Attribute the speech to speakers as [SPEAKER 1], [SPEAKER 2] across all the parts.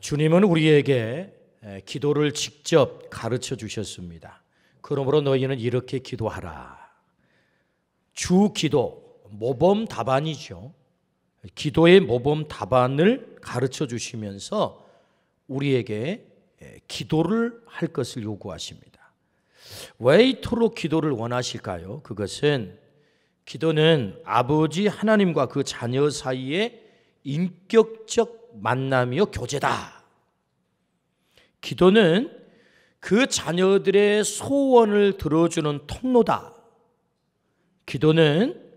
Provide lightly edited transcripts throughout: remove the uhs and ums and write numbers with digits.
[SPEAKER 1] 주님은 우리에게 기도를 직접 가르쳐 주셨습니다. 그러므로 너희는 이렇게 기도하라. 주 기도, 모범 답안이죠. 기도의 모범 답안을 가르쳐 주시면서 우리에게 기도를 할 것을 요구하십니다. 왜 이토록 기도를 원하실까요? 그것은 기도는 아버지 하나님과 그 자녀 사이의 인격적 만남이요 교제다. 기도는 그 자녀들의 소원을 들어주는 통로다. 기도는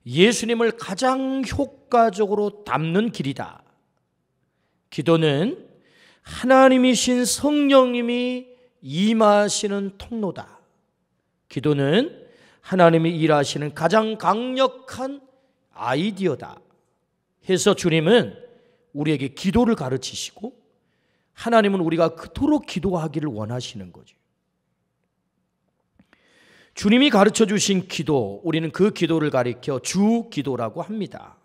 [SPEAKER 1] 예수님을 가장 효과적으로 닮는 길이다. 기도는 하나님이신 성령님이 임하시는 통로다. 기도는 하나님이 일하시는 가장 강력한 아이디어다. 해서 주님은 우리에게 기도를 가르치시고 하나님은 우리가 그토록 기도하기를 원하시는 거죠. 주님이 가르쳐 주신 기도, 우리는 그 기도를 가리켜 주 기도라고 합니다.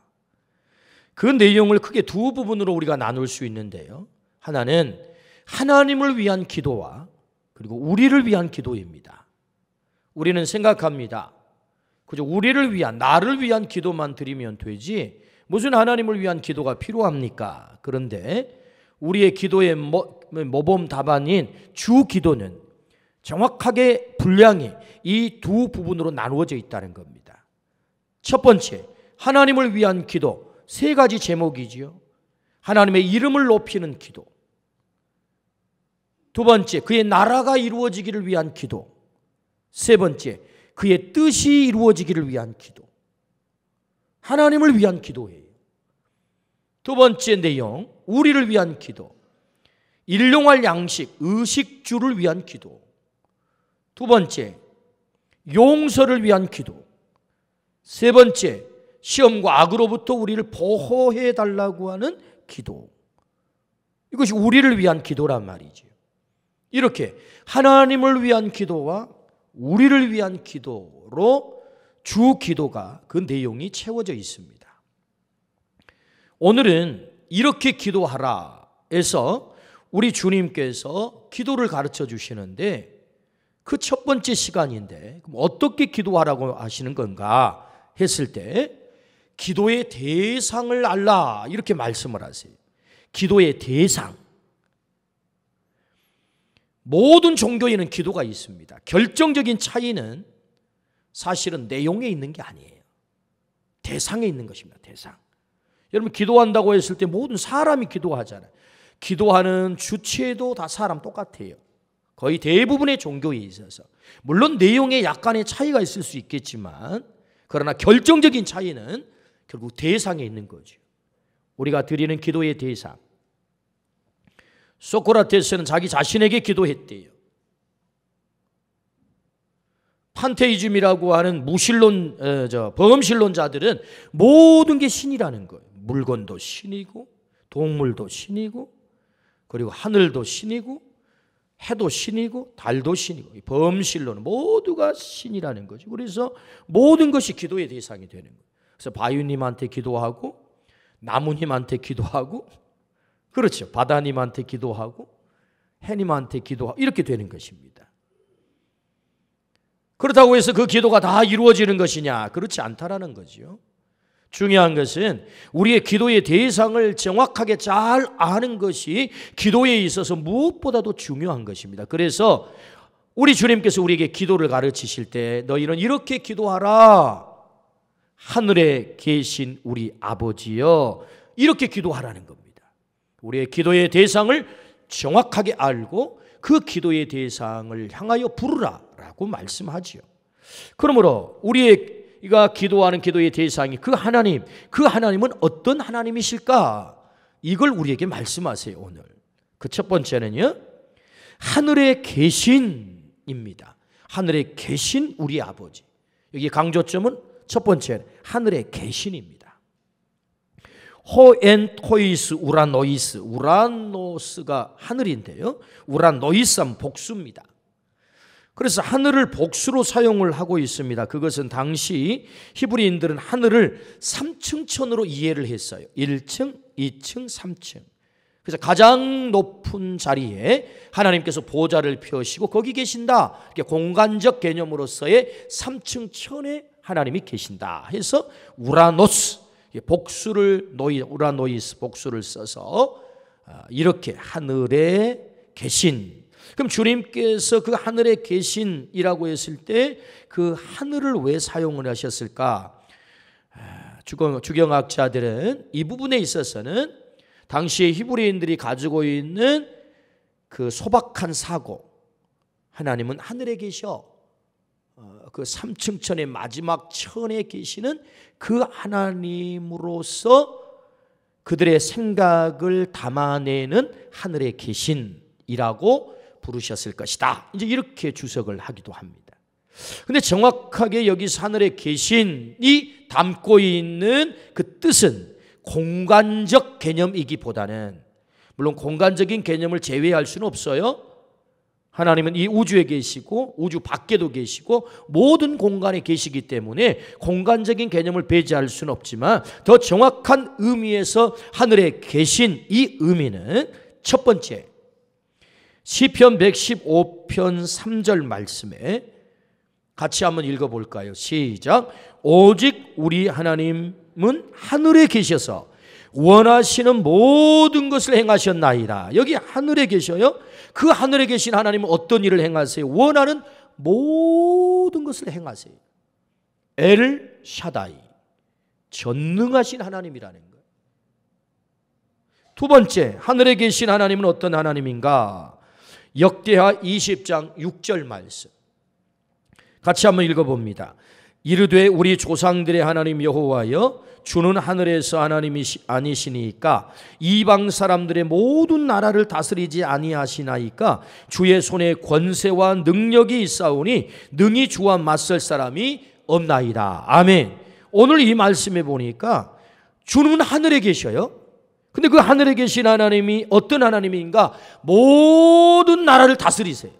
[SPEAKER 1] 그 내용을 크게 두 부분으로 우리가 나눌 수 있는데요. 하나는 하나님을 위한 기도와 그리고 우리를 위한 기도입니다. 우리는 생각합니다. 그저 우리를 위한, 나를 위한 기도만 드리면 되지 무슨 하나님을 위한 기도가 필요합니까? 그런데 우리의 기도의 모범 답안인 주 기도는 정확하게 분량이 이 두 부분으로 나누어져 있다는 겁니다. 첫 번째, 하나님을 위한 기도, 세 가지 제목이지요. 하나님의 이름을 높이는 기도. 두 번째, 그의 나라가 이루어지기를 위한 기도. 세 번째, 그의 뜻이 이루어지기를 위한 기도. 하나님을 위한 기도예요. 두 번째 내용, 우리를 위한 기도. 일용할 양식, 의식주를 위한 기도. 두 번째, 용서를 위한 기도. 세 번째, 시험과 악으로부터 우리를 보호해 달라고 하는 기도. 이것이 우리를 위한 기도란 말이죠. 이렇게 하나님을 위한 기도와 우리를 위한 기도로 주 기도가 그 내용이 채워져 있습니다. 오늘은 이렇게 기도하라 해서 우리 주님께서 기도를 가르쳐 주시는데 그 첫 번째 시간인데 그럼 어떻게 기도하라고 하시는 건가 했을 때 기도의 대상을 알라 이렇게 말씀을 하세요. 기도의 대상. 모든 종교에는 기도가 있습니다. 결정적인 차이는 사실은 내용에 있는 게 아니에요. 대상에 있는 것입니다. 대상. 여러분 기도한다고 했을 때 모든 사람이 기도하잖아요. 기도하는 주체도 다 사람 똑같아요. 거의 대부분의 종교에 있어서. 물론 내용에 약간의 차이가 있을 수 있겠지만 그러나 결정적인 차이는 결국 대상에 있는 거죠. 우리가 드리는 기도의 대상. 소크라테스는 자기 자신에게 기도했대요. 판테이즘이라고 하는 범신론자들은 모든 게 신이라는 거예요. 물건도 신이고 동물도 신이고 그리고 하늘도 신이고 해도 신이고 달도 신이고 범신론은 모두가 신이라는 거죠. 그래서 모든 것이 기도의 대상이 되는 거예요. 그래서 바위님한테 기도하고 나무님한테 기도하고 그렇죠. 바다님한테 기도하고 해님한테 기도하고 이렇게 되는 것입니다. 그렇다고 해서 그 기도가 다 이루어지는 것이냐? 그렇지 않다라는 거죠. 중요한 것은 우리의 기도의 대상을 정확하게 잘 아는 것이 기도에 있어서 무엇보다도 중요한 것입니다. 그래서 우리 주님께서 우리에게 기도를 가르치실 때 너희는 이렇게 기도하라. 하늘에 계신 우리 아버지여 이렇게 기도하라는 겁니다. 우리의 기도의 대상을 정확하게 알고 그 기도의 대상을 향하여 부르라라고 말씀하지요. 그러므로 우리가 기도하는 기도의 대상이 그 하나님은 어떤 하나님이실까? 이걸 우리에게 말씀하세요. 오늘 그 첫 번째는요, 하늘에 계신입니다. 하늘에 계신 우리 아버지. 여기 강조점은 첫 번째 하늘에 계신입니다. 호엔토이스 우라노이스, 우라노스가 하늘인데요, 우라노이스는 복수입니다. 그래서 하늘을 복수로 사용을 하고 있습니다. 그것은 당시 히브리인들은 하늘을 3층천으로 이해를 했어요. 1층, 2층, 3층. 그래서 가장 높은 자리에 하나님께서 보좌를 펴시고 거기 계신다. 이렇게 공간적 개념으로서의 3층 천에 하나님이 계신다 해서 우라노스, 우라노이스 복수를 써서 이렇게 하늘에 계신. 그럼 주님께서 그 하늘에 계신이라고 했을 때 그 하늘을 왜 사용을 하셨을까? 주경학자들은 이 부분에 있어서는 당시에 히브리인들이 가지고 있는 그 소박한 사고, 하나님은 하늘에 계셔, 그 3층 천의 마지막 천에 계시는 그 하나님으로서 그들의 생각을 담아내는 하늘에 계신이라고 부르셨을 것이다. 이제 이렇게 주석을 하기도 합니다. 근데 정확하게 여기서 하늘에 계신이 담고 있는 그 뜻은 공간적 개념이기보다는, 물론 공간적인 개념을 제외할 수는 없어요. 하나님은 이 우주에 계시고 우주 밖에도 계시고 모든 공간에 계시기 때문에 공간적인 개념을 배제할 수는 없지만 더 정확한 의미에서 하늘에 계신 이 의미는 첫 번째, 시편 115편 3절 말씀에 같이 한번 읽어볼까요? 시작. 오직 우리 하나님은 하늘에 계셔서 원하시는 모든 것을 행하셨나이다. 여기 하늘에 계셔요. 그 하늘에 계신 하나님은 어떤 일을 행하세요? 원하는 모든 것을 행하세요. 엘 샤다이, 전능하신 하나님이라는 거예요. 두 번째, 하늘에 계신 하나님은 어떤 하나님인가? 역대하 20장 6절 말씀 같이 한번 읽어봅니다. 이르되 우리 조상들의 하나님 여호와여, 주는 하늘에서 하나님이 아니시니까 이방 사람들의 모든 나라를 다스리지 아니하시나이까 주의 손에 권세와 능력이 있사오니 능히 주와 맞설 사람이 없나이다. 아멘. 오늘 이 말씀에 보니까 주는 하늘에 계셔요. 근데 그 하늘에 계신 하나님이 어떤 하나님인가? 모든 나라를 다스리세요.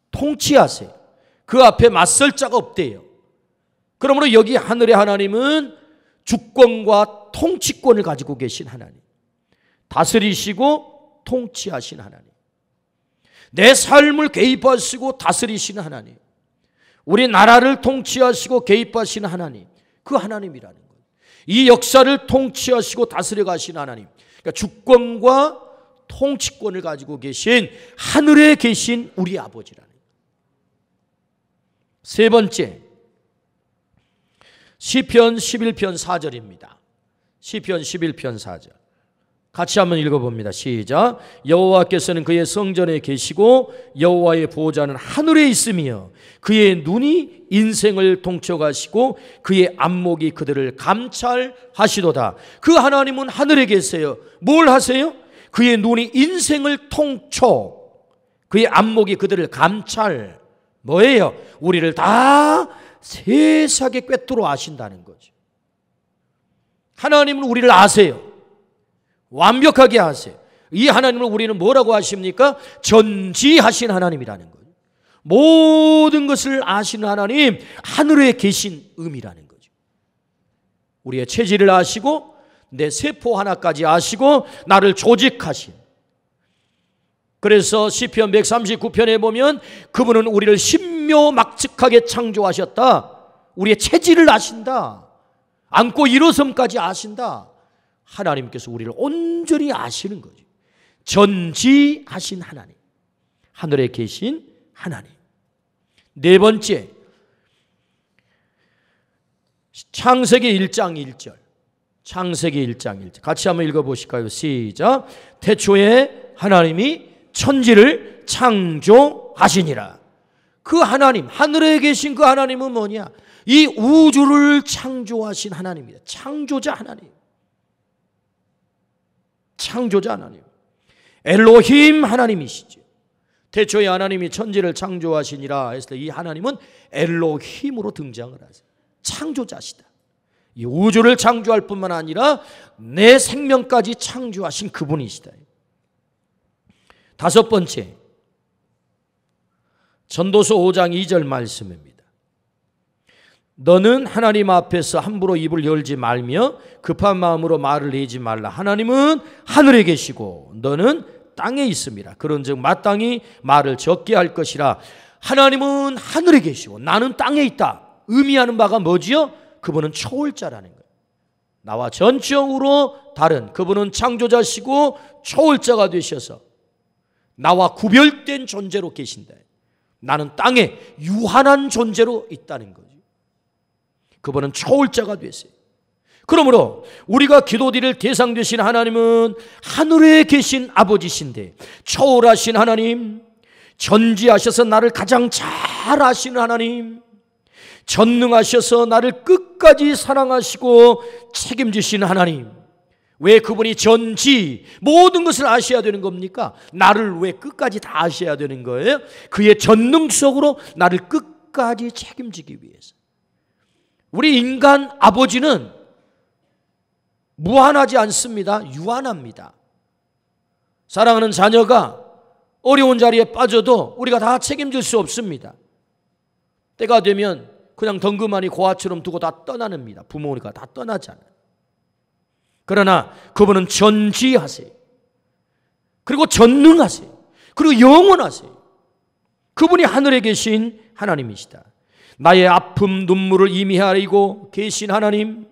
[SPEAKER 1] 통치하세요. 그 앞에 맞설 자가 없대요. 그러므로 여기 하늘의 하나님은 주권과 통치권을 가지고 계신 하나님, 다스리시고 통치하신 하나님, 내 삶을 개입하시고 다스리시는 하나님, 우리 나라를 통치하시고 개입하시는 하나님, 그 하나님이라는 거예요. 이 역사를 통치하시고 다스려 가시는 하나님, 그러니까 주권과 통치권을 가지고 계신 하늘에 계신 우리 아버지라는 거예요. 세 번째, 시편 11편 4절입니다. 시편 11편 4절 같이 한번 읽어봅니다. 시작. 여호와께서는 그의 성전에 계시고 여호와의 보호자는 하늘에 있으며 그의 눈이 인생을 통쳐가시고 그의 안목이 그들을 감찰하시도다. 그 하나님은 하늘에 계세요. 뭘 하세요? 그의 눈이 인생을 통쳐, 그의 안목이 그들을 감찰. 뭐예요? 우리를 다 세세하게 꿰뚫어 아신다는 거죠. 하나님은 우리를 아세요. 완벽하게 아세요. 이 하나님을 우리는 뭐라고 하십니까? 전지하신 하나님이라는 거예요. 모든 것을 아시는 하나님, 하늘에 계신 의미라는 거죠. 우리의 체질을 아시고 내 세포 하나까지 아시고 나를 조직하신. 그래서 시편 139편에 보면 그분은 우리를 신묘막측하게 창조하셨다. 우리의 체질을 아신다. 안고 일어섬까지 아신다. 하나님께서 우리를 온전히 아시는 거죠. 전지하신 하나님, 하늘에 계신 하나님. 네 번째, 창세기 1장 1절. 창세기 1장 1절 같이 한번 읽어보실까요? 시작. 태초에 하나님이 천지를 창조하시니라. 그 하나님, 하늘에 계신 그 하나님은 뭐냐? 이 우주를 창조하신 하나님입니다. 창조자 하나님. 창조자 하나님. 엘로힘 하나님이시죠. 태초에 하나님이 천지를 창조하시니라 했을 때 이 하나님은 엘로힘으로 등장을 하세요. 창조자시다. 이 우주를 창조할 뿐만 아니라 내 생명까지 창조하신 그분이시다. 다섯 번째, 전도서 5장 2절 말씀입니다. 너는 하나님 앞에서 함부로 입을 열지 말며 급한 마음으로 말을 내지 말라. 하나님은 하늘에 계시고 너는 땅에 있습니다. 그런즉 마땅히 말을 적게 할 것이라. 하나님은 하늘에 계시고 나는 땅에 있다. 의미하는 바가 뭐지요? 그분은 초월자라는 거예요. 나와 전적으로 다른, 그분은 창조자시고 초월자가 되셔서 나와 구별된 존재로 계신다. 나는 땅에 유한한 존재로 있다는 거죠. 그분은 초월자가 됐어요. 그러므로 우리가 기도드릴 대상 되신 하나님은 하늘에 계신 아버지신데, 초월하신 하나님, 전지하셔서 나를 가장 잘 아시는 하나님, 전능하셔서 나를 끝까지 사랑하시고 책임지시는 하나님. 왜 그분이 전지 모든 것을 아셔야 되는 겁니까? 나를 왜 끝까지 다 아셔야 되는 거예요? 그의 전능 속으로 나를 끝까지 책임지기 위해서. 우리 인간 아버지는 무한하지 않습니다. 유한합니다. 사랑하는 자녀가 어려운 자리에 빠져도 우리가 다 책임질 수 없습니다. 때가 되면 그냥 덩그마니 고아처럼 두고 다 떠나는니다. 부모가 다 떠나잖아요. 그러나 그분은 전지하세요. 그리고 전능하세요. 그리고 영원하세요. 그분이 하늘에 계신 하나님이시다. 나의 아픔 눈물을 이미 알고 계신 하나님,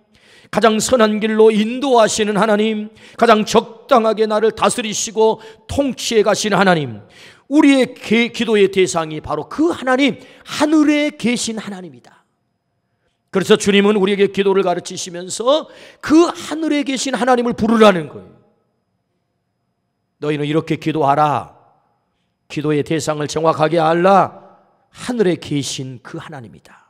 [SPEAKER 1] 가장 선한 길로 인도하시는 하나님, 가장 적당하게 나를 다스리시고 통치해 가시는 하나님, 우리의 기도의 대상이 바로 그 하나님, 하늘에 계신 하나님이다. 그래서 주님은 우리에게 기도를 가르치시면서 그 하늘에 계신 하나님을 부르라는 거예요. 너희는 이렇게 기도하라. 기도의 대상을 정확하게 알라. 하늘에 계신 그 하나님이다.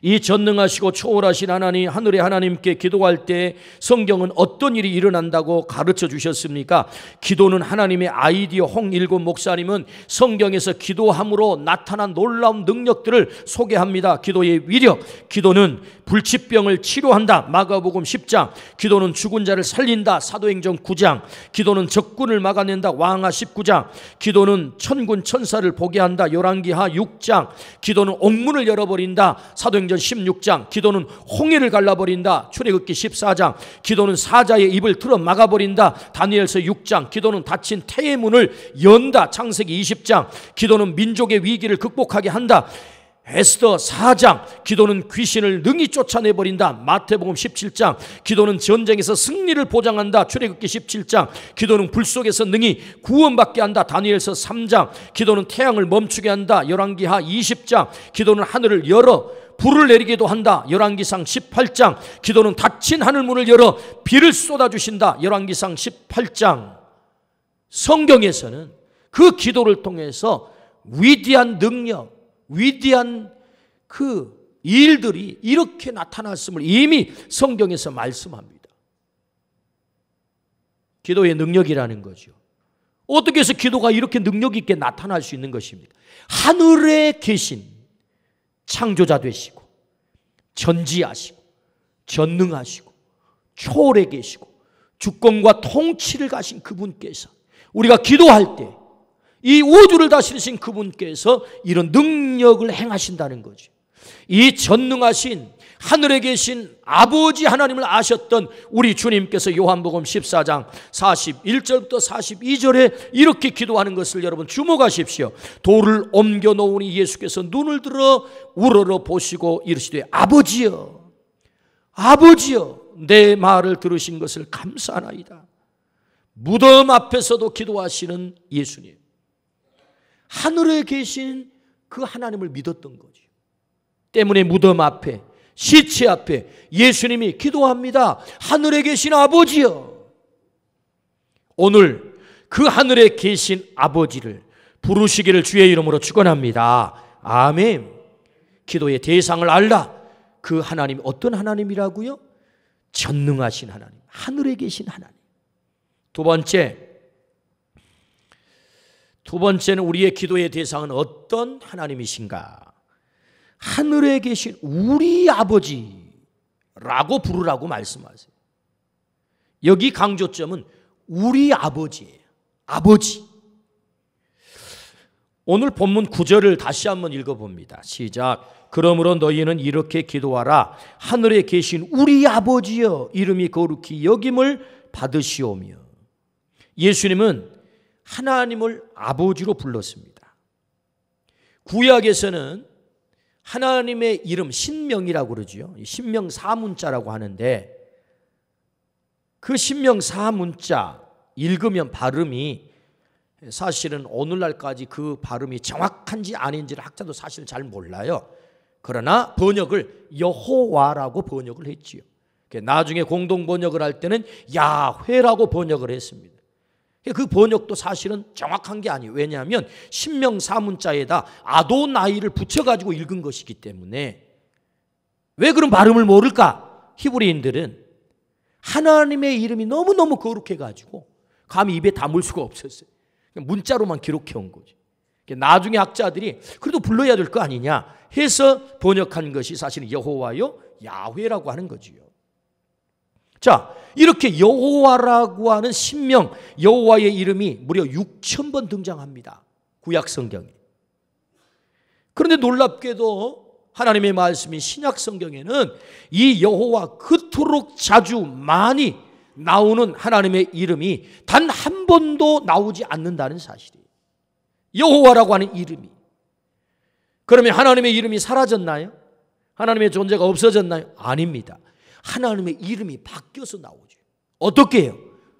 [SPEAKER 1] 이 전능하시고 초월하신 하나님, 하늘의 하나님께 기도할 때 성경은 어떤 일이 일어난다고 가르쳐 주셨습니까? 기도는 하나님의 아이디어. 홍일곤 목사님은 성경에서 기도함으로 나타난 놀라운 능력들을 소개합니다. 기도의 위력, 기도는 불치병을 치료한다. 마가복음 10장. 기도는 죽은 자를 살린다. 사도행전 9장. 기도는 적군을 막아낸다. 왕하 19장. 기도는 천군 천사를 보게 한다. 열왕기하 6장. 기도는 옥문을 열어버린다. 사도행전 16장. 기도는 홍해를 갈라버린다. 출애굽기 14장. 기도는 사자의 입을 틀어 막아버린다. 다니엘서 6장. 기도는 닫힌 태의 문을 연다. 창세기 20장. 기도는 민족의 위기를 극복하게 한다. 에스더 4장. 기도는 귀신을 능히 쫓아내버린다. 마태복음 17장. 기도는 전쟁에서 승리를 보장한다. 출애굽기 17장. 기도는 불 속에서 능히 구원받게 한다. 다니엘서 3장. 기도는 태양을 멈추게 한다. 열왕기하 20장. 기도는 하늘을 열어 불을 내리기도 한다. 열왕기상 18장. 기도는 닫힌 하늘문을 열어 비를 쏟아주신다. 열왕기상 18장. 성경에서는 그 기도를 통해서 위대한 능력, 위대한 그 일들이 이렇게 나타났음을 이미 성경에서 말씀합니다. 기도의 능력이라는 거죠. 어떻게 해서 기도가 이렇게 능력 있게 나타날 수 있는 것입니까? 하늘에 계신 창조자 되시고 전지하시고 전능하시고 초월해 계시고 주권과 통치를 가신 그분께서 우리가 기도할 때 이 우주를 다스리신 그분께서 이런 능력을 행하신다는 거죠. 이 전능하신 하늘에 계신 아버지 하나님을 아셨던 우리 주님께서 요한복음 14장 41절부터 42절에 이렇게 기도하는 것을 여러분 주목하십시오. 돌을 옮겨 놓으니 예수께서 눈을 들어 우러러 보시고 이르시되 아버지여, 아버지여, 내 말을 들으신 것을 감사하나이다. 무덤 앞에서도 기도하시는 예수님, 하늘에 계신 그 하나님을 믿었던 거죠. 때문에 무덤 앞에, 시체 앞에 예수님이 기도합니다. 하늘에 계신 아버지여. 오늘 그 하늘에 계신 아버지를 부르시기를 주의 이름으로 축원합니다. 아멘. 기도의 대상을 알라. 그 하나님 어떤 하나님이라고요? 전능하신 하나님, 하늘에 계신 하나님. 두 번째는 우리의 기도의 대상은 어떤 하나님이신가? 하늘에 계신 우리 아버지라고 부르라고 말씀하세요. 여기 강조점은 우리 아버지예요. 아버지. 오늘 본문 9절을 다시 한번 읽어봅니다. 시작. 그러므로 너희는 이렇게 기도하라. 하늘에 계신 우리 아버지여, 이름이 거룩히 여김을 받으시오며. 예수님은 하나님을 아버지로 불렀습니다. 구약에서는 하나님의 이름 신명이라고 그러죠. 신명 사문자라고 하는데, 그 신명 사문자 읽으면 발음이 사실은 오늘날까지 그 발음이 정확한지 아닌지를 학자도 사실 잘 몰라요. 그러나 번역을 여호와라고 번역을 했지요. 나중에 공동 번역을 할 때는 야훼라고 번역을 했습니다. 그 번역도 사실은 정확한 게 아니에요. 왜냐하면 신명 사문자에다 아도나이를 붙여가지고 읽은 것이기 때문에. 왜 그런 발음을 모를까? 히브리인들은 하나님의 이름이 너무너무 거룩해가지고 감히 입에 담을 수가 없었어요. 문자로만 기록해 온 거죠. 나중에 학자들이 그래도 불러야 될 거 아니냐 해서 번역한 것이 사실은 여호와요 야훼라고 하는 거지요. 자, 이렇게 여호와라고 하는 신명, 여호와의 이름이 무려 6,000번 등장합니다. 구약 성경에. 그런데 놀랍게도 하나님의 말씀인 신약 성경에는 이 여호와 그토록 자주 많이 나오는 하나님의 이름이 단 한 번도 나오지 않는다는 사실이에요. 여호와라고 하는 이름이. 그러면 하나님의 이름이 사라졌나요? 하나님의 존재가 없어졌나요? 아닙니다. 하나님의 이름이 바뀌어서 나오죠. 어떻게 해요?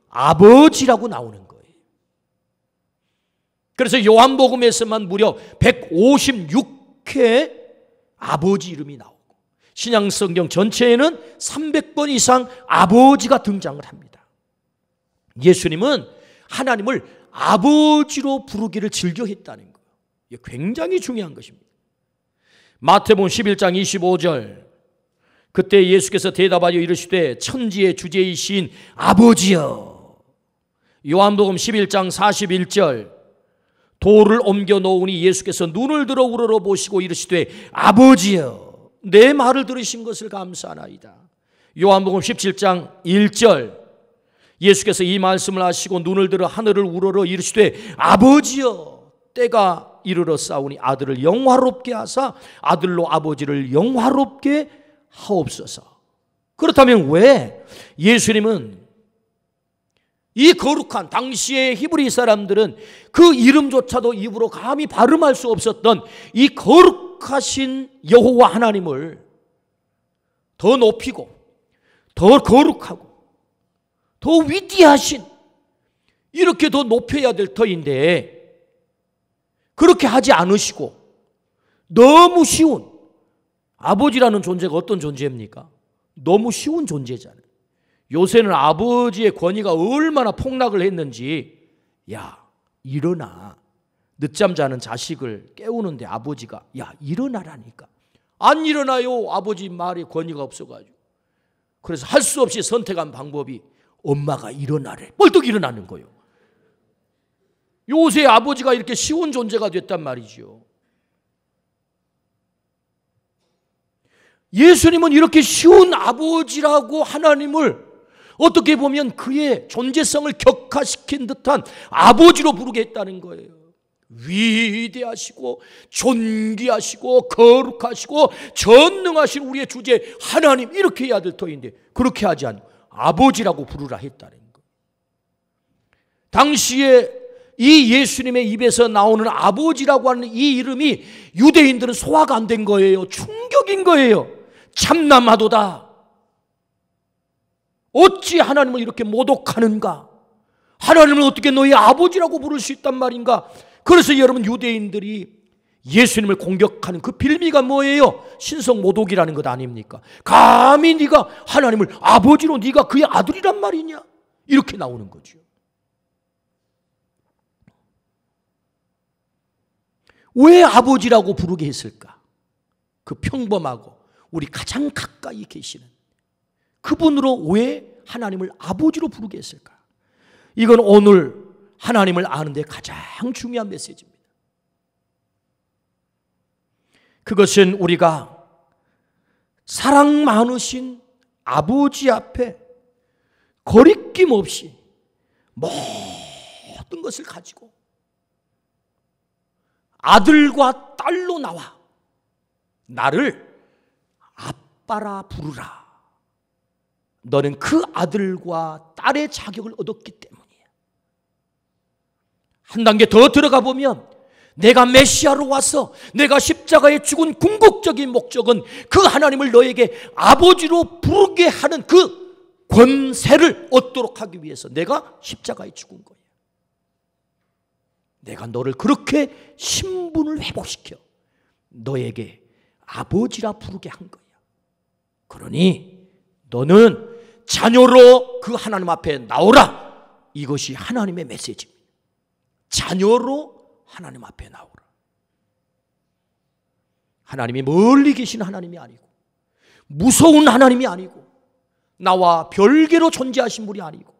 [SPEAKER 1] 아버지라고 나오는 거예요. 그래서 요한복음에서만 무려 156회 아버지 이름이 나오고, 신약성경 전체에는 300번 이상 아버지가 등장을 합니다. 예수님은 하나님을 아버지로 부르기를 즐겨했다는 거예요. 이게 굉장히 중요한 것입니다. 마태복음 11장 25절, 그때 예수께서 대답하여 이르시되 천지의 주제이신 아버지여. 요한복음 11장 41절, 돌을 옮겨 놓으니 예수께서 눈을 들어 우러러 보시고 이르시되 아버지여, 내 말을 들으신 것을 감사하나이다. 요한복음 17장 1절, 예수께서 이 말씀을 하시고 눈을 들어 하늘을 우러러 이르시되 아버지여, 때가 이르러 싸우니 아들을 영화롭게 하사 아들로 아버지를 영화롭게 하옵소서. 그렇다면 왜 예수님은 이 거룩한, 당시의 히브리 사람들은 그 이름조차도 입으로 감히 발음할 수 없었던 이 거룩하신 여호와 하나님을 더 높이고 더 거룩하고 더 위대하신, 이렇게 더 높여야 될 터인데 그렇게 하지 않으시고 너무 쉬운, 아버지라는 존재가 어떤 존재입니까? 너무 쉬운 존재잖아요. 요새는 아버지의 권위가 얼마나 폭락을 했는지, 야 일어나, 늦잠 자는 자식을 깨우는데 아버지가 야 일어나라니까 안 일어나요. 아버지 말에 권위가 없어가지고. 그래서 할 수 없이 선택한 방법이 엄마가 일어나래. 벌떡 일어나는 거예요. 요새 아버지가 이렇게 쉬운 존재가 됐단 말이죠. 예수님은 이렇게 쉬운 아버지라고 하나님을 어떻게 보면 그의 존재성을 격화시킨 듯한 아버지로 부르게 했다는 거예요. 위대하시고 존귀하시고 거룩하시고 전능하신 우리의 주제 하나님, 이렇게 해야 될 터인데 그렇게 하지 않고 아버지라고 부르라 했다는 거예요. 당시에 이 예수님의 입에서 나오는 아버지라고 하는 이 이름이 유대인들은 소화가 안 된 거예요. 충격인 거예요. 참남하도다. 어찌 하나님을 이렇게 모독하는가? 하나님을 어떻게 너희 아버지라고 부를 수 있단 말인가? 그래서 여러분, 유대인들이 예수님을 공격하는 그 빌미가 뭐예요? 신성 모독이라는 것 아닙니까? 감히 네가 하나님을 아버지로, 네가 그의 아들이란 말이냐? 이렇게 나오는 거죠. 왜 아버지라고 부르게 했을까? 그 평범하고 우리 가장 가까이 계시는 그분으로 왜 하나님을 아버지로 부르게 했을까? 이건 오늘 하나님을 아는 데 가장 중요한 메시지입니다. 그것은 우리가 사랑 많으신 아버지 앞에 거리낌 없이 모든 것을 가지고 아들과 딸로 나와 나를 아빠라 부르라. 너는 그 아들과 딸의 자격을 얻었기 때문이야. 한 단계 더 들어가 보면 내가 메시아로 와서 내가 십자가에 죽은 궁극적인 목적은 그 하나님을 너에게 아버지로 부르게 하는 그 권세를 얻도록 하기 위해서 내가 십자가에 죽은 거야. 내가 너를 그렇게 신분을 회복시켜 너에게 아버지라 부르게 한 거야. 그러니 너는 자녀로 그 하나님 앞에 나오라. 이것이 하나님의 메시지입니다. 자녀로 하나님 앞에 나오라. 하나님이 멀리 계신 하나님이 아니고 무서운 하나님이 아니고 나와 별개로 존재하신 분이 아니고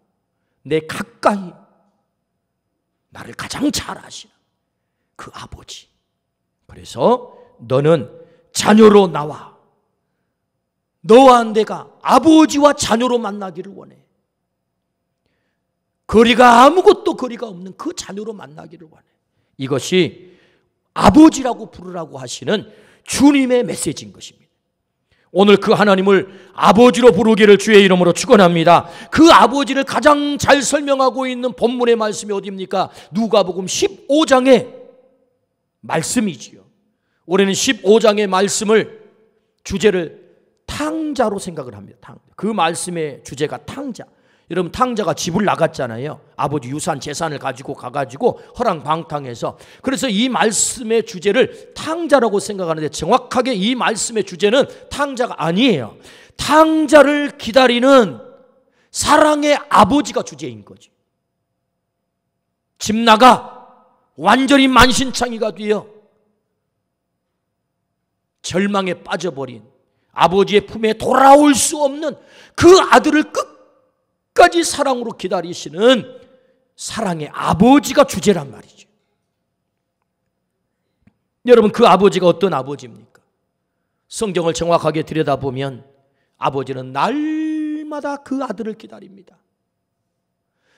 [SPEAKER 1] 내 가까이 나를 가장 잘 아시는 그 아버지. 그래서 너는 자녀로 나와. 너와 내가 아버지와 자녀로 만나기를 원해. 거리가 아무것도 거리가 없는 그 자녀로 만나기를 원해. 이것이 아버지라고 부르라고 하시는 주님의 메시지인 것입니다. 오늘 그 하나님을 아버지로 부르기를 주의 이름으로 축원합니다. 그 아버지를 가장 잘 설명하고 있는 본문의 말씀이 어디입니까? 누가복음 15장의 말씀이지요. 올해는 15장의 말씀을 주제를 탕자로 생각을 합니다. 그 말씀의 주제가 탕자. 여러분, 탕자가 집을 나갔잖아요. 아버지 유산 재산을 가지고 가가지고 허랑방탕해서. 그래서 이 말씀의 주제를 탕자라고 생각하는데 정확하게 이 말씀의 주제는 탕자가 아니에요. 탕자를 기다리는 사랑의 아버지가 주제인 거지. 집 나가 완전히 만신창이가 되어 절망에 빠져버린 아버지의 품에 돌아올 수 없는 그 아들을 끝까지 사랑으로 기다리시는 사랑의 아버지가 주제란 말이죠. 여러분, 그 아버지가 어떤 아버지입니까? 성경을 정확하게 들여다보면 아버지는 날마다 그 아들을 기다립니다.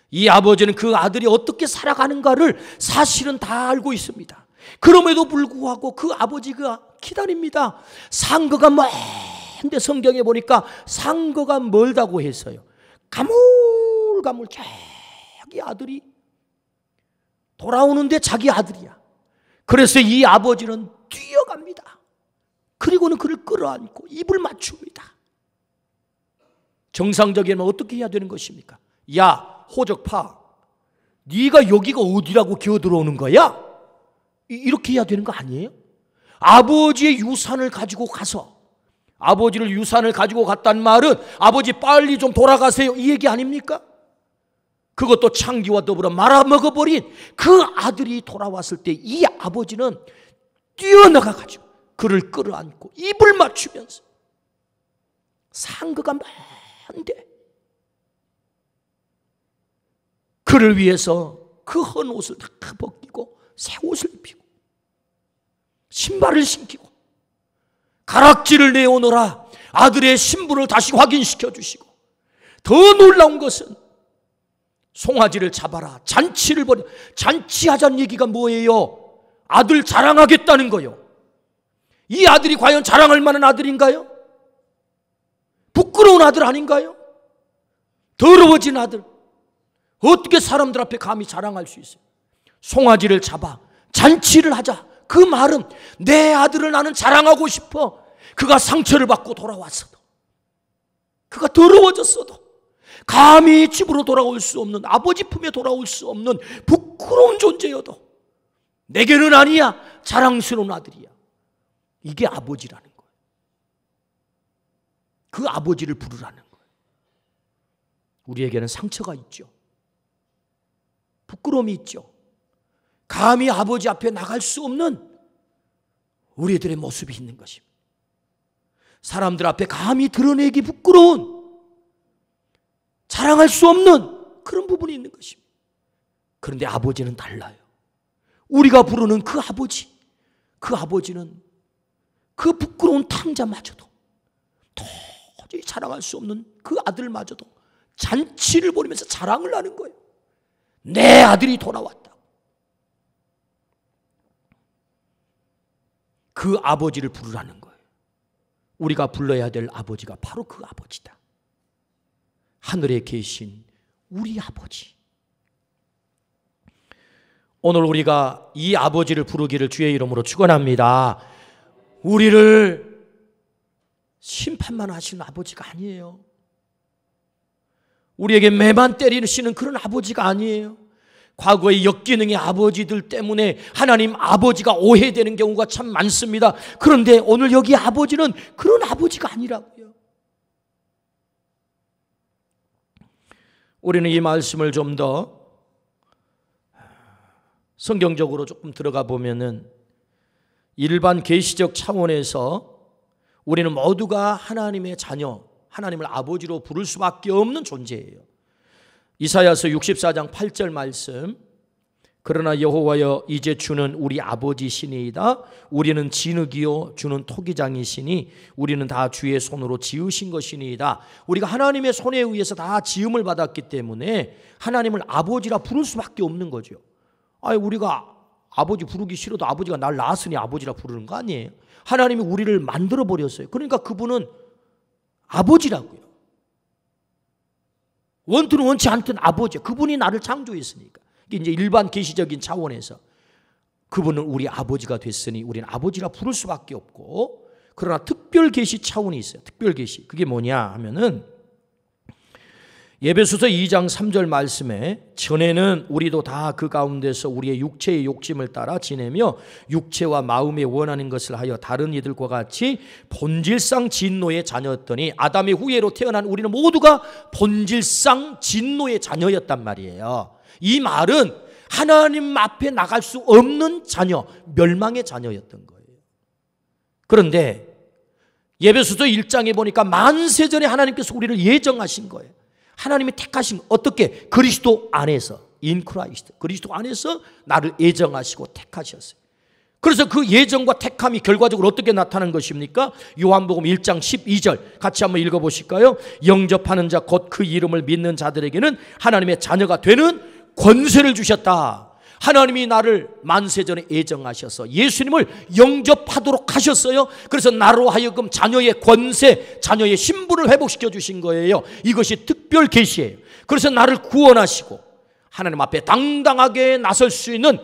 [SPEAKER 1] 이 아버지는 그 아들이 어떻게 살아가는가를 사실은 다 알고 있습니다. 그럼에도 불구하고 그 아버지가 기다립니다. 상거가 먼데 성경에 보니까 상거가 멀다고 했어요. 가물가물 자기 아들이 돌아오는데 자기 아들이야. 그래서 이 아버지는 뛰어갑니다. 그리고는 그를 끌어안고 입을 맞춥니다. 정상적이면 어떻게 해야 되는 것입니까? 야, 호적파, 네가 여기가 어디라고 기어들어오는 거야? 이렇게 해야 되는 거 아니에요? 아버지의 유산을 가지고 가서, 아버지를 유산을 가지고 갔단 말은 아버지 빨리 좀 돌아가세요 이 얘기 아닙니까? 그것도 창기와 더불어 말아먹어버린 그 아들이 돌아왔을 때 이 아버지는 뛰어나가가지고 그를 끌어안고 입을 맞추면서 상거가 많은데 그를 위해서 그 헌 옷을 다 벗기고 새 옷을 입히고 신발을 신기고 가락지를 내오너라 아들의 신분을 다시 확인시켜 주시고, 더 놀라운 것은 송아지를 잡아라 잔치를 벌여. 잔치하자는 얘기가 뭐예요? 아들 자랑하겠다는 거요. 이 아들이 과연 자랑할 만한 아들인가요? 부끄러운 아들 아닌가요? 더러워진 아들. 어떻게 사람들 앞에 감히 자랑할 수 있어요? 송아지를 잡아 잔치를 하자. 그 말은 내 아들을 나는 자랑하고 싶어. 그가 상처를 받고 돌아왔어도, 그가 더러워졌어도 감히 집으로 돌아올 수 없는, 아버지 품에 돌아올 수 없는 부끄러운 존재여도 내게는 아니야, 자랑스러운 아들이야. 이게 아버지라는 거예요. 그 아버지를 부르라는 거예요. 우리에게는 상처가 있죠. 부끄러움이 있죠. 감히 아버지 앞에 나갈 수 없는 우리들의 모습이 있는 것입니다. 사람들 앞에 감히 드러내기 부끄러운, 자랑할 수 없는 그런 부분이 있는 것입니다. 그런데 아버지는 달라요. 우리가 부르는 그 아버지, 그 아버지는 그 부끄러운 탕자마저도, 도저히 자랑할 수 없는 그 아들마저도 잔치를 벌이면서 자랑을 하는 거예요. 내 아들이 돌아왔다. 그 아버지를 부르라는 거예요. 우리가 불러야 될 아버지가 바로 그 아버지다. 하늘에 계신 우리 아버지. 오늘 우리가 이 아버지를 부르기를 주의 이름으로 축원합니다. 우리를 심판만 하시는 아버지가 아니에요. 우리에게 매만 때리시는 그런 아버지가 아니에요. 과거의 역기능의 아버지들 때문에 하나님 아버지가 오해되는 경우가 참 많습니다. 그런데 오늘 여기 아버지는 그런 아버지가 아니라고요. 우리는 이 말씀을 좀 더 성경적으로 조금 들어가 보면은 일반 계시적 차원에서 우리는 모두가 하나님의 자녀, 하나님을 아버지로 부를 수밖에 없는 존재예요. 이사야서 64장 8절 말씀, 그러나 여호와여 이제 주는 우리 아버지시니이다. 우리는 진흙이요 주는 토기장이시니 우리는 다 주의 손으로 지으신 것이니이다. 우리가 하나님의 손에 의해서 다 지음을 받았기 때문에 하나님을 아버지라 부를 수밖에 없는 거죠. 우리가 아버지 부르기 싫어도 아버지가 날 낳았으니 아버지라 부르는 거 아니에요. 하나님이 우리를 만들어 버렸어요. 그러니까 그분은 아버지라고요. 원투는 원치 않든 아버지, 그분이 나를 창조했으니까. 이게 이제 일반 계시적인 차원에서 그분은 우리 아버지가 됐으니 우리는 아버지라 부를 수밖에 없고, 그러나 특별 계시 차원이 있어요. 특별 계시. 그게 뭐냐 하면은 에베소서 2장 3절 말씀에 전에는 우리도 다 그 가운데서 우리의 육체의 욕심을 따라 지내며 육체와 마음에 원하는 것을 하여 다른 이들과 같이 본질상 진노의 자녀였더니, 아담의 후예로 태어난 우리는 모두가 본질상 진노의 자녀였단 말이에요. 이 말은 하나님 앞에 나갈 수 없는 자녀, 멸망의 자녀였던 거예요. 그런데 에베소서 1장에 보니까 만세전에 하나님께서 우리를 예정하신 거예요. 하나님이 택하신, 어떻게? 그리스도 안에서, in Christ, 그리스도 안에서 나를 예정하시고 택하셨어요. 그래서 그 예정과 택함이 결과적으로 어떻게 나타난 것입니까? 요한복음 1장 12절 같이 한번 읽어보실까요? 영접하는 자 곧 그 이름을 믿는 자들에게는 하나님의 자녀가 되는 권세를 주셨다. 하나님이 나를 만세전에 예정하셔서 예수님을 영접하도록 하셨어요. 그래서 나로 하여금 자녀의 권세, 자녀의 신분을 회복시켜 주신 거예요. 이것이 특별 계시예요. 그래서 나를 구원하시고 하나님 앞에 당당하게 나설 수 있는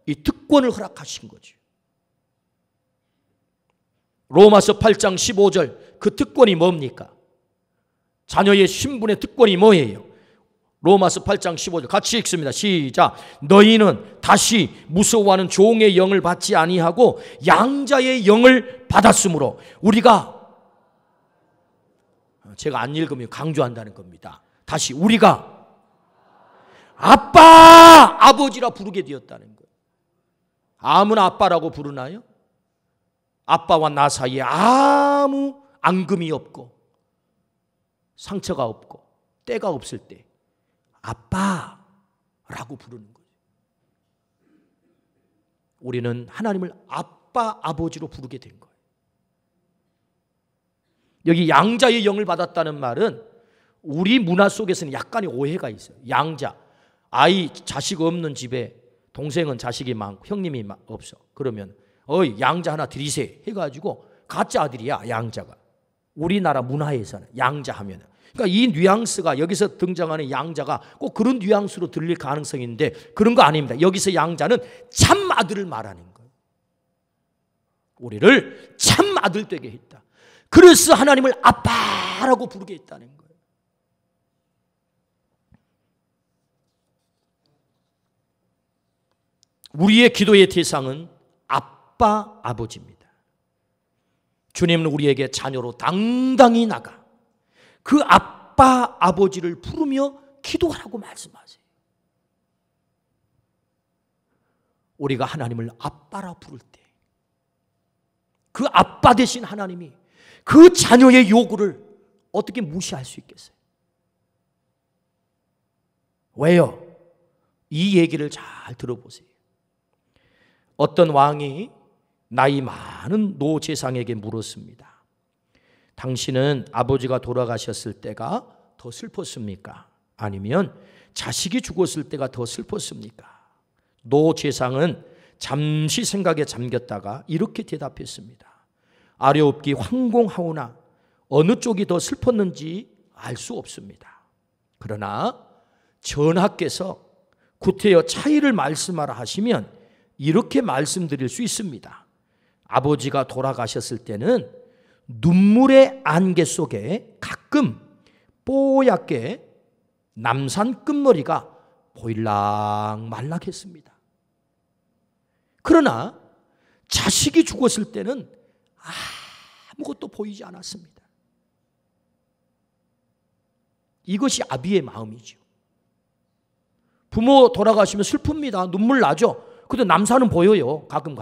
[SPEAKER 1] 이 특권을 허락하신 거죠. 로마서 8장 15절, 그 특권이 뭡니까? 자녀의 신분의 특권이 뭐예요? 로마서 8장 15절 같이 읽습니다. 시작. 너희는 다시 무서워하는 종의 영을 받지 아니하고 양자의 영을 받았으므로, 우리가, 제가 안 읽으면 강조한다는 겁니다. 다시, 우리가 아빠, 아버지라 부르게 되었다는 거예요. 아무나 아빠라고 부르나요? 아빠와 나 사이에 아무 앙금이 없고 상처가 없고 때가 없을 때 아빠라고 부르는 거예요. 우리는 하나님을 아빠, 아버지로 부르게 된 거예요. 여기 양자의 영을 받았다는 말은 우리 문화 속에서는 약간의 오해가 있어요. 양자, 아이, 자식 없는 집에 동생은 자식이 많고 형님이 없어. 그러면 양자 하나 들이세요 해가지고 가짜 아들이야, 양자가. 우리나라 문화에서는 양자 하면은, 그러니까 이 뉘앙스가, 여기서 등장하는 양자가 꼭 그런 뉘앙스로 들릴 가능성이 있는데 그런 거 아닙니다. 여기서 양자는 참 아들을 말하는 거예요. 우리를 참 아들 되게 했다. 그래서 하나님을 아빠라고 부르게 했다는 거예요. 우리의 기도의 대상은 아빠, 아버지입니다. 주님은 우리에게 자녀로 당당히 나가 그 아빠, 아버지를 부르며 기도하라고 말씀하세요. 우리가 하나님을 아빠라 부를 때 그 아빠 되신 하나님이 그 자녀의 요구를 어떻게 무시할 수 있겠어요? 왜요? 이 얘기를 잘 들어보세요. 어떤 왕이 나이 많은 노제상에게 물었습니다. 당신은 아버지가 돌아가셨을 때가 더 슬펐습니까? 아니면 자식이 죽었을 때가 더 슬펐습니까? 노제상은 잠시 생각에 잠겼다가 이렇게 대답했습니다. 아뢰옵기 황공하오나 어느 쪽이 더 슬펐는지 알 수 없습니다. 그러나 전하께서 구태여 차이를 말씀하라 하시면 이렇게 말씀드릴 수 있습니다. 아버지가 돌아가셨을 때는 눈물의 안개 속에 가끔 뽀얗게 남산 끝머리가 보일락말락했습니다. 그러나 자식이 죽었을 때는 아무것도 보이지 않았습니다. 이것이 아비의 마음이죠. 부모 돌아가시면 슬픕니다. 눈물 나죠. 근데 남산은 보여요. 가끔.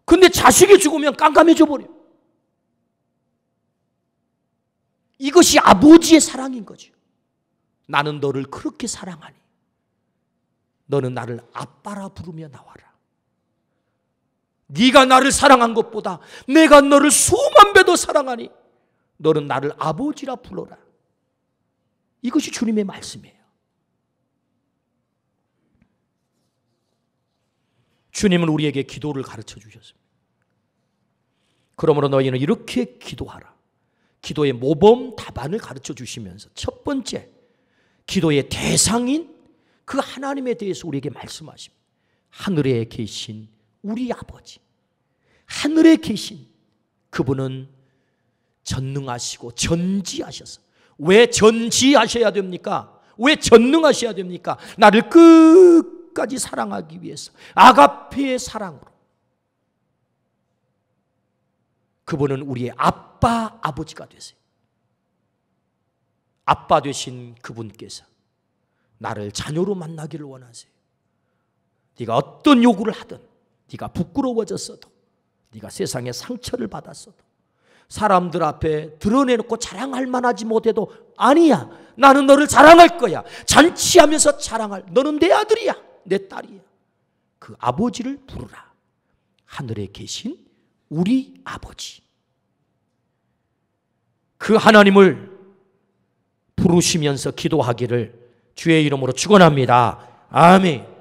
[SPEAKER 1] 근데 자식이 죽으면 깜깜해져 버려요. 이것이 아버지의 사랑인 거죠. 나는 너를 그렇게 사랑하니 너는 나를 아빠라 부르며 나와라. 네가 나를 사랑한 것보다 내가 너를 수만 배 더 사랑하니 너는 나를 아버지라 불러라. 이것이 주님의 말씀이에요. 주님은 우리에게 기도를 가르쳐 주셨습니다. 그러므로 너희는 이렇게 기도하라. 기도의 모범 답안을 가르쳐 주시면서 첫 번째, 기도의 대상인 그 하나님에 대해서 우리에게 말씀하십니다. 하늘에 계신 우리 아버지, 하늘에 계신 그분은 전능하시고 전지하셔서. 왜 전지하셔야 됩니까? 왜 전능하셔야 됩니까? 나를 끝까지 사랑하기 위해서 아가페의 사랑으로. 그분은 우리의 아빠, 아버지가 되세요. 아빠 되신 그분께서 나를 자녀로 만나기를 원하세요. 네가 어떤 요구를 하든, 네가 부끄러워졌어도, 네가 세상에 상처를 받았어도, 사람들 앞에 드러내놓고 자랑할 만하지 못해도 아니야, 나는 너를 자랑할 거야. 잔치하면서 자랑할, 너는 내 아들이야, 내 딸이야. 그 아버지를 부르라. 하늘에 계신 우리 아버지. 그 하나님을 부르시면서 기도하기를 주의 이름으로 축원합니다. 아멘.